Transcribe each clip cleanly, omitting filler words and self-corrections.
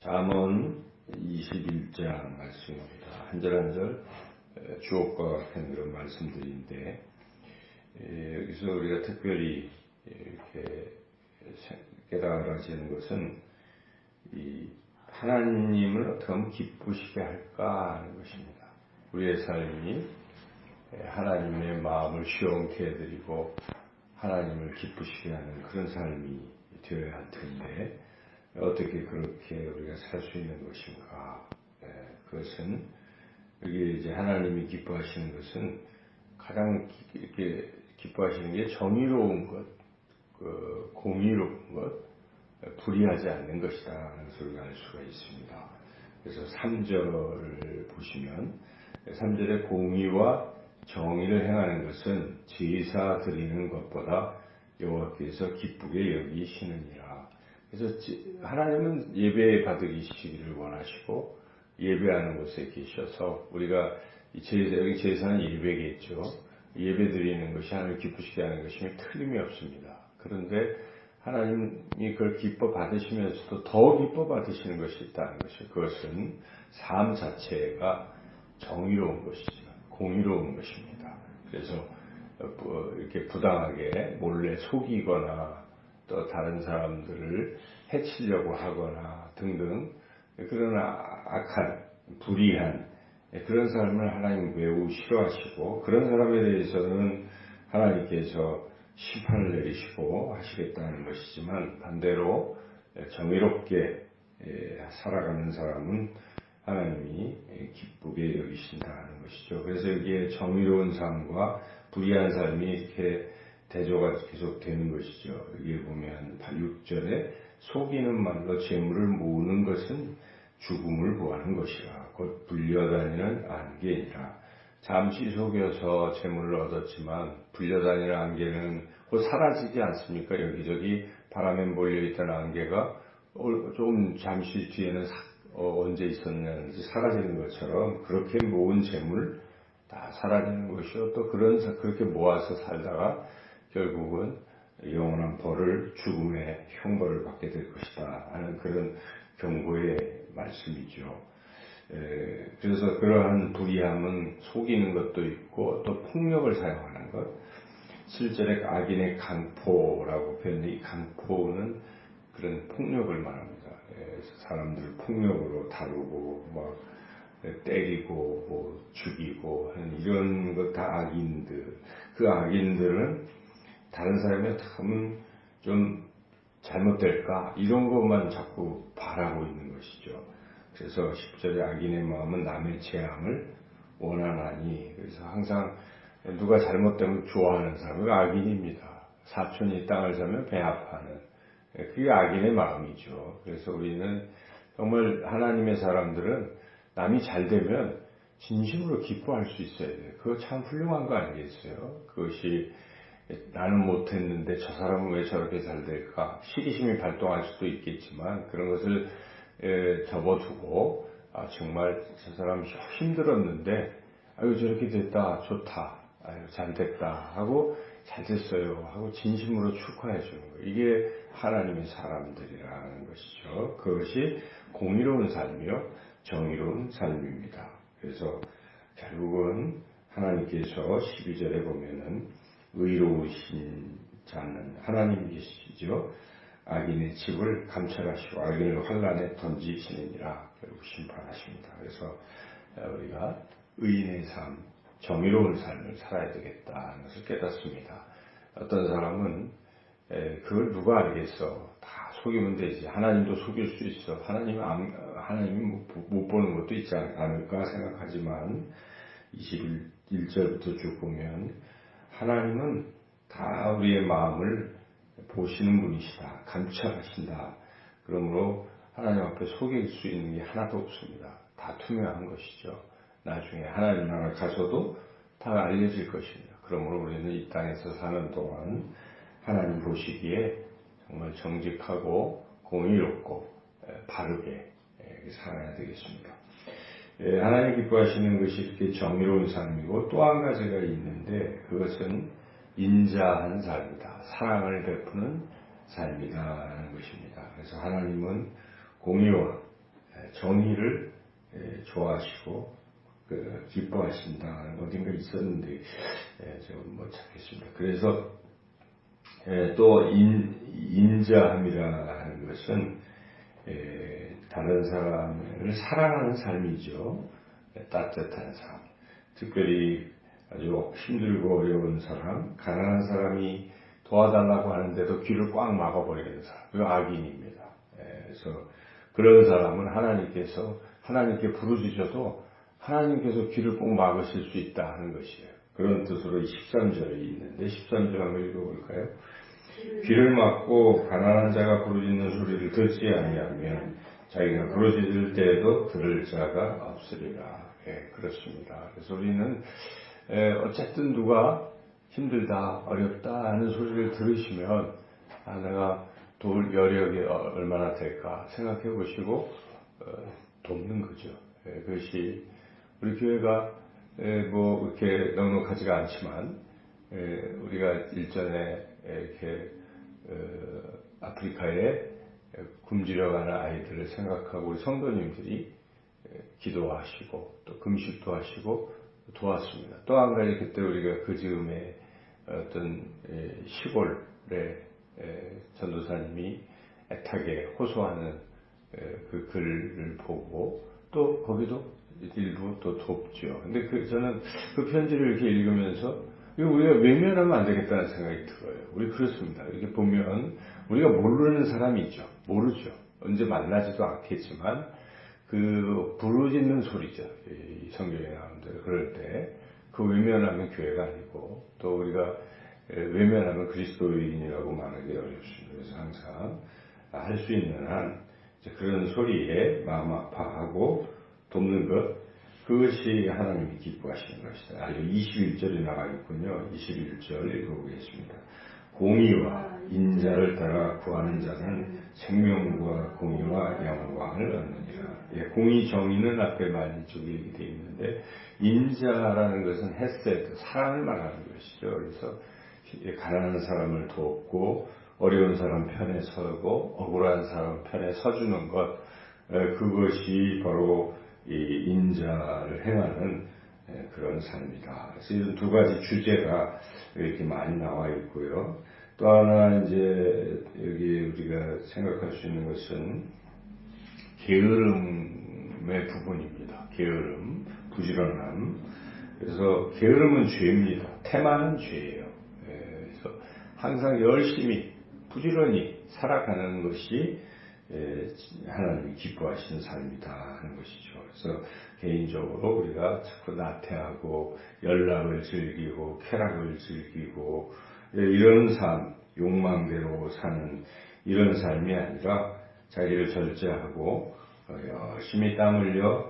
잠언 21장 말씀입니다. 한 절 한 절 주옥과 같은 그런 말씀들인데, 여기서 우리가 특별히 이렇게 깨달아지는 것은 이 하나님을 어떻게 하면 기쁘시게 할까 하는 것입니다. 우리의 삶이 하나님의 마음을 시원케 해드리고 하나님을 기쁘시게 하는 그런 삶이 되어야 할 텐데, 어떻게 그렇게 우리가 살 수 있는 것인가? 그것은 여기 이제 하나님이 기뻐하시는 것은 가장 이렇게 기뻐하시는 게 정의로운 것, 공의로운 것, 불의하지 않는 것이다 하는 것을 알 수가 있습니다. 그래서 3절을 보시면 3절에 공의와 정의를 행하는 것은 제사 드리는 것보다 여호와께서 기쁘게 여기시느니라. 그래서 하나님은 예배 받으시기를 원하시고 예배하는 곳에 계셔서 우리가 여기 제사는 예배겠죠. 예배 드리는 것이 하나님을 기쁘시게 하는 것이면 틀림이 없습니다. 그런데 하나님이 그걸 기뻐 받으시면서도 더 기뻐 받으시는 것이 있다는 것이죠. 그것은 삶 자체가 정의로운 것이죠. 공의로운 것입니다. 그래서 이렇게 부당하게 몰래 속이거나 또 다른 사람들을 해치려고 하거나 등등 그런 악한 불의한 그런 삶을 하나님 매우 싫어하시고, 그런 사람에 대해서는 하나님께서 심판을 내리시고 하시겠다는 것이지만, 반대로 정의롭게 살아가는 사람은 하나님이 기쁘게 여기신다는 것이죠. 그래서 여기에 정의로운 삶과 불의한 삶이 이렇게 대조가 계속 되는 것이죠. 여기에 보면 6절에 속이는 말로 재물을 모으는 것은 죽음을 구하는 것이라. 곧 불려다니는 안개니라. 잠시 속여서 재물을 얻었지만 불려다니는 안개는 곧 사라지지 않습니까? 여기저기 바람에 몰려있던 안개가 조금 잠시 뒤에는 언제 있었는지 사라지는 것처럼, 그렇게 모은 재물 다 사라지는 것이요. 또 그렇게 모아서 살다가 결국은 영원한 벌을, 죽음의 형벌을 받게 될 것이다 하는 그런 경고의 말씀이죠. 그래서 그러한 불의함은 속이는 것도 있고 또 폭력을 사용하는 것, 7절에 악인의 강포라고 표현해. 이 강포는 그런 폭력을 말합니다. 사람들을 폭력으로 다루고 막 때리고 뭐 죽이고 하는 이런 것 다 악인들. 그 악인들은 다른 사람이 어떻게 하면 좀 잘못될까 이런 것만 자꾸 바라고 있는 것이죠. 그래서 10절에 악인의 마음은 남의 재앙을 원하나니, 그래서 항상 누가 잘못되면 좋아하는 사람은 악인입니다. 사촌이 땅을 사면 배합하는, 그게 악인의 마음이죠. 그래서 우리는 정말 하나님의 사람들은 남이 잘 되면 진심으로 기뻐할 수 있어야 돼요. 그거 참 훌륭한 거 아니겠어요? 그것이 나는 못했는데 저 사람은 왜 저렇게 잘 될까? 시기심이 발동할 수도 있겠지만, 그런 것을 접어두고 정말 저 사람 힘들었는데 아유 저렇게 됐다, 좋다, 아유 잘 됐다 하고 잘 됐어요 하고 진심으로 축하해 주는 거예요. 이게 하나님의 사람들이라는 것이죠. 그것이 공의로운 삶이요 정의로운 삶입니다. 그래서 결국은 하나님께서 12절에 보면은 의로우신 자는 하나님이시죠. 악인의 집을 감찰하시고 악인을 환란에 던지시느니라. 결국 심판하십니다. 그래서 우리가 의인의 삶, 정의로운 삶을 살아야 되겠다는 것을 깨닫습니다. 어떤 사람은 그걸 누가 알겠어, 다 속이면 되지, 하나님도 속일 수 있어, 하나님이 못 보는 것도 있지 않을까 생각하지만, 21절부터 쭉 보면 하나님은 다 우리의 마음을 보시는 분이시다, 감찰하신다. 그러므로 하나님 앞에 속일 수 있는 게 하나도 없습니다. 다 투명한 것이죠. 나중에 하나님 나라 가서도 다 알려질 것입니다. 그러므로 우리는 이 땅에서 사는 동안 하나님 보시기에 정말 정직하고 공의롭고 바르게 살아야 되겠습니다. 하나님 기뻐하시는 것이 이렇게 정의로운 삶이고, 또 한 가지가 있는데 그것은 인자한 삶이다, 사랑을 베푸는 삶이다 하는 것입니다. 그래서 하나님은 공의와 정의를 좋아하시고 기뻐하신다는 어딘가 있었는데 제가 못 찾겠습니다. 그래서 또 인자함이라 하는 것은 다른 사람을 사랑하는 삶이죠. 따뜻한 삶. 특별히 아주 힘들고 어려운 사람, 가난한 사람이 도와달라고 하는데도 귀를 꽉 막아버리는 사람. 그 악인입니다. 그래서 그런 사람은 하나님께 부르짖어도 하나님께서 귀를 꼭 막으실 수 있다 하는 것이에요. 그런 뜻으로 13절에 있는데 13절 한번 읽어볼까요? 귀를 막고 가난한 자가 부르짖는 소리를 듣지 아니하면 자기가 부르짖을 때에도 들을 자가 없으리라. 그렇습니다. 그래서 우리는 어쨌든 누가 힘들다 어렵다 하는 소리를 들으시면 내가 도울 여력이 얼마나 될까 생각해 보시고 돕는 거죠. 그것이 우리 교회가 뭐 이렇게 넉넉하지가 않지만 우리가 일전에 이렇게 아프리카에 굶주려 가는 아이들을 생각하고 우리 성도님들이 기도하시고 또 금식도 하시고 도왔습니다. 또 한 가지 그때 우리가 그 즈음에 어떤 시골에 전도사님이 애타게 호소하는 그 글을 보고 또 거기도 일부 또 돕죠. 근데 저는 그 편지를 이렇게 읽으면서 이거 우리가 외면하면 안 되겠다는 생각이 들어요. 우리 그렇습니다. 이렇게 보면 우리가 모르는 사람이 있죠. 모르죠. 언제 만나지도 않겠지만 그 부르짖는 소리죠. 이 성경에 나오는 대로 그럴 때 그 외면하면 교회가 아니고 또 우리가 외면하면 그리스도인이라고 말하기 어렵습니다. 그래서 항상 할 수 있는 한 그런 소리에 마음 아파하고 돕는 것, 그것이 하나님이 기뻐하시는 것이다. 21절에 나와 있군요. 21절 읽어보겠습니다. 공의와 인자를 따라 구하는 자는 생명과 공의와 영광을 얻느니라. 공의 정의는 앞에 많이 저기 되어 있는데 인자라는 것은 헤세드, 사랑을 말하는 것이죠. 그래서 가난한 사람을 돕고 어려운 사람 편에 서고 억울한 사람 편에 서주는 것, 그것이 바로 이 인자를 행하는 그런 삶이다. 그래서 이런 두 가지 주제가 이렇게 많이 나와 있고요. 또 하나 이제 여기 우리가 생각할 수 있는 것은 게으름의 부분입니다. 게으름, 부지런함. 그래서 게으름은 죄입니다. 태만은 죄예요. 그래서 항상 열심히 부지런히 살아가는 것이 하나님이 기뻐하시는 삶이다 하는 것이죠. 그래서 개인적으로 우리가 자꾸 나태하고 연락을 즐기고 쾌락을 즐기고 이런 삶, 욕망대로 사는 이런 삶이 아니라 자기를 절제하고 열심히 땀 흘려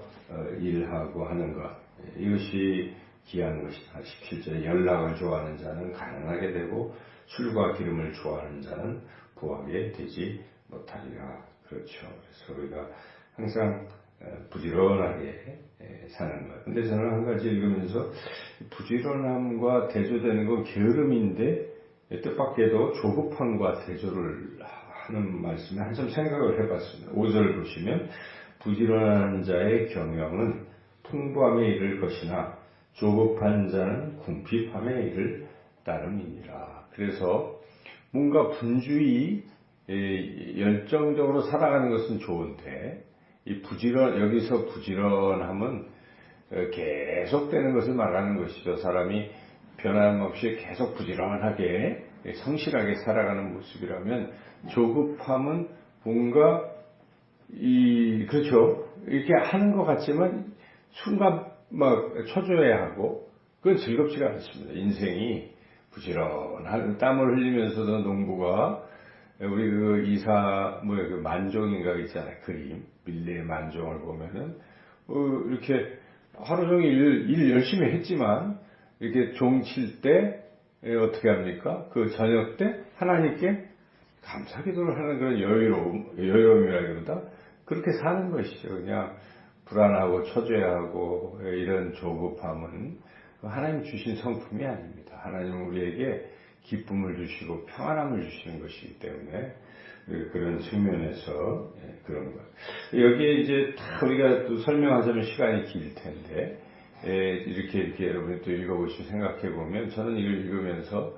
일하고 하는 것, 이것이 귀한 것이다. 17절에 연락을 좋아하는 자는 가난하게 되고 술과 기름을 좋아하는 자는 부하게 되지 못하리라. 그렇죠. 그래서 우리가 항상 부지런하게 사는 것. 근데 저는 한 가지 읽으면서 부지런함과 대조되는 건 게으름인데 뜻밖에도 조급함과 대조를 하는 말씀에 한참 생각을 해봤습니다. 5절 보시면 부지런한 자의 경영은 풍부함에 이를 것이나 조급한 자는 궁핍함에 이를 따름이니라. 그래서 뭔가 분주히 열정적으로 살아가는 것은 좋은데 이 여기서 부지런함은 계속되는 것을 말하는 것이죠. 사람이 변함없이 계속 부지런하게 성실하게 살아가는 모습이라면 조급함은 뭔가 그렇죠. 이렇게 하는 것 같지만 순간 막 초조해야 하고 그건 즐겁지가 않습니다. 인생이 부지런한 땀을 흘리면서도 농부가 우리 그 만종인가 있잖아요. 그림 밀레의 만종을 보면은 이렇게 하루 종일 일 열심히 했지만 이렇게 종 칠 때 어떻게 합니까? 그 저녁 때 하나님께 감사기도를 하는 그런 여유로움이라기보다 그렇게 사는 것이죠. 그냥 불안하고 초조해하고 이런 조급함은 하나님 주신 성품이 아닙니다. 하나님은 우리에게 기쁨을 주시고 평안함을 주시는 것이기 때문에 그런 측면에서 그런 것. 여기에 이제 다 우리가 또 설명하자면 시간이 길 텐데 이렇게 여러분이 또 읽어보시고 생각해 보면 저는 이걸 읽으면서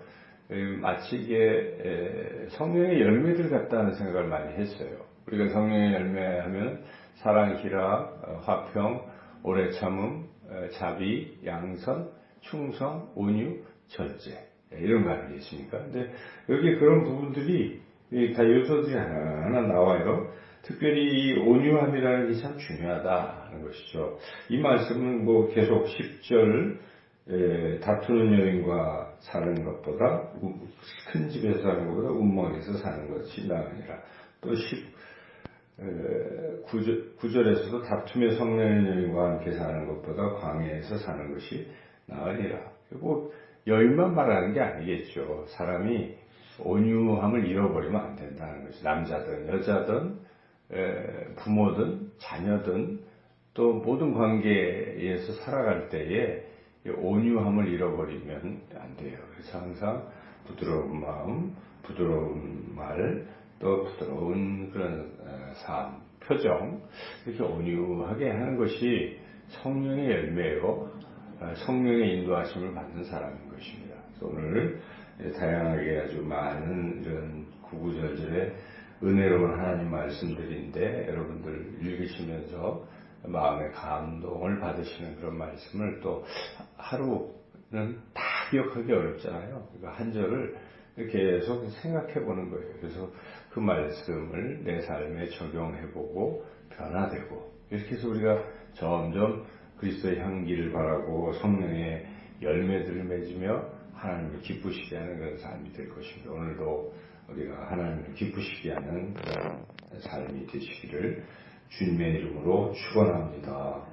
마치 이게 성령의 열매들 같다는 생각을 많이 했어요. 우리가 성령의 열매하면 사랑, 희락, 화평, 오래 참음, 자비, 양선, 충성, 온유, 절제 이런 거 아니겠습니까? 근데 여기 그런 부분들이 다 요소들이 하나하나 나와요. 특별히 이 온유함이라는 게 참 중요하다는 것이죠. 이 말씀은 뭐 계속 10절 다투는 여인과 사는 것보다 큰 집에서 사는 것보다 운목에서 사는 것이 나으니라. 또 9절에서도 다툼에 성내는 여인과 함께 사는 것보다 광야에서 사는 것이 나으니라. 그리고 여인만 말하는 게 아니겠죠. 사람이 온유함을 잃어버리면 안 된다는 것이 남자든 여자든 부모든 자녀든 또 모든 관계에서 살아갈 때에 온유함을 잃어버리면 안 돼요. 그래서 항상 부드러운 마음, 부드러운 말, 또 부드러운 그런 삶, 표정 이렇게 온유하게 하는 것이 성령의 열매요. 성령의 인도하심을 받는 사람인 것입니다. 그래서 오늘 다양하게 아주 많은 이런 구구절절의 은혜로운 하나님 말씀들인데 여러분들 읽으시면서 마음의 감동을 받으시는 그런 말씀을 또 하루는 다 기억하기 어렵잖아요. 한 절을 계속 생각해 보는 거예요. 그래서 그 말씀을 내 삶에 적용해보고 변화되고 이렇게 해서 우리가 점점 그리스도의 향기를 바라고 성령의 열매들을 맺으며 하나님을 기쁘시게 하는 그런 삶이 될 것입니다. 오늘도 우리가 하나님을 기쁘시게 하는 그런 삶이 되시기를 주님의 이름으로 축원합니다.